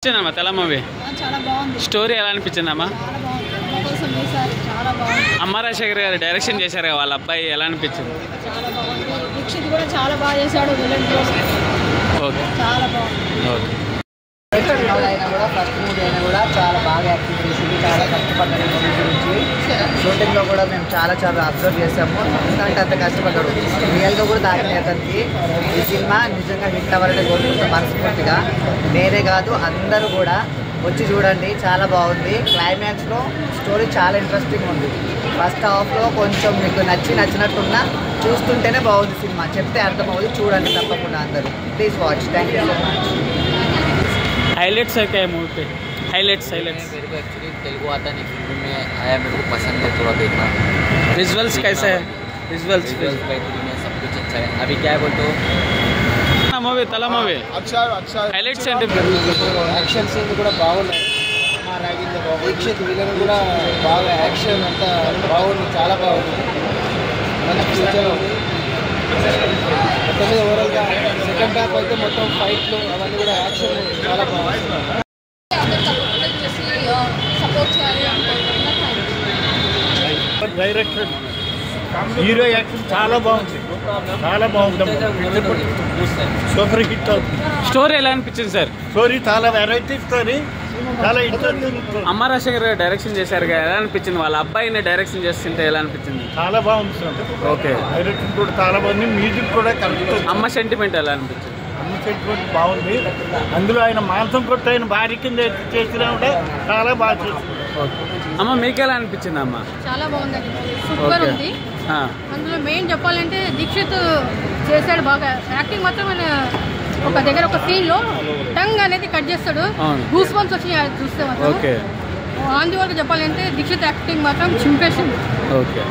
అమ్మా తెల్ల మూవీ చాలా బాగుంది. స్టోరీ ఎలా అనిపించిందమ్మా? అమ్మ రాజశేఖర్ గారు డైరెక్షన్ చేశారు కదా, వాళ్ళ అబ్బాయి ఎలా అనిపించింది? చాలా బాగుంది. దీక్షిత్ కూడా చాలా బాగా చేశాడు. ఓకే చాలా బాగుంది. ఓకే అయినా కూడా ఫస్ట్ మూవీ అయినా కూడా చాలా బాగా యాక్టింగ్ చేసింది. చాలా కష్టపడ్డాడు ఈ మూవీ గురించి. షూటింగ్లో కూడా మేము చాలా అబ్జర్వ్ చేసాము. ఎందుకంటే అంత కష్టపడ్డాడు. రియల్గా కూడా దాని అతనికి ఈ సినిమా నిజంగా హిట్ అవ్వాలని కోరుకుంటాం మనస్ఫూర్తిగా. నేనే కాదు అందరూ కూడా వచ్చి చూడండి, చాలా బాగుంది. క్లైమాక్స్లో స్టోరీ చాలా ఇంట్రెస్టింగ్ ఉంది. ఫస్ట్ హాఫ్లో కొంచెం మీకు నచ్చినట్టున్నా చూస్తుంటేనే బాగుంది సినిమా. చెప్తే అర్థమవుతుంది, చూడండి తప్పకుండా అందరూ. Please watch. Thank you so much. Highlights है क्या मूवी पे? हाइलाइट्स मेरे को एक्चुअली तेलुगु आता नहीं, फिल्म में आया, मेरे को पसंद है थोड़ा देखना। विजुअल्स कैसे है? विजुअल्स बेहतरीन है, सब कुछ अच्छा है. अभी क्या बोलते हो మూవీ తెల్ల మూవీ హైలైట్స్ ఏంటి? యాక్షన్ సీన్ కూడా బాగున్నాయి. దీక్షిత్ విలన్ కూడా బాగా యాక్షన్ అంతా బాగుంది, చాలా బాగుంది. మన ఫ్యూచర్ మొత్తం మీద ఓవరాల్గా సెకండ్ హాఫ్ అయితే మొత్తం ఫైట్లు అవన్నీ కూడా యాక్షన్ చాలా బాగుంది. డైరెక్షన్ హీరో యాక్షన్ చాలా బాగుంది, చాలా బాగుంది. సూపర్ హిట్ అవుతుంది. స్టోరీ ఎలా అనిపించింది సార్? స్టోరీ చాలా వెరైటీ స్టోరీ, చాలా ఇంట్రెస్టింగ్. అమ్మ రాజశేఖర్ గారు డైరెక్షన్ చేశారు కదా, ఎలా అనిపించింది? వాళ్ళ అబ్బాయిని డైరెక్షన్ చేస్తుంటే ఎలా అనిపించింది? చాలా బాగుంది సార్. ఓకే. డైరెక్షన్ కూడా చాలా బాగుంది. మ్యూజిక్ కూడా కరెక్ట్. అమ్మ సెంటిమెంట్ ఎలా అనిపించింది? అమ్మ సెంటిమెంట్ బాగుంది. అందులో ఆయన మాంసం కొట్టి ఆయన భార్య కింద చేసినా కూడా చాలా బాగా చేసింది. అమ్మ మీకు ఎలా అనిపించింది? అమ్మ చాలా బాగుంది, సూపర్ ఉంది. అందులో మెయిన్ చెప్పాలంటే దీక్షిత్ చేశాడు బాగా. యాక్టింగ్ మాత్రం ఆయన ఒక దగ్గర ఒక సీన్ లో టంగ్ అనేది కట్ చేస్తాడు, గూస్ బంప్స్ వచ్చి చూస్తే మాత్రం. ఓకే. ఆన్ ది వరకు చెప్పాలంటే దీక్షిత్ యాక్టింగ్ మాత్రం చింపేసింది. ఓకే.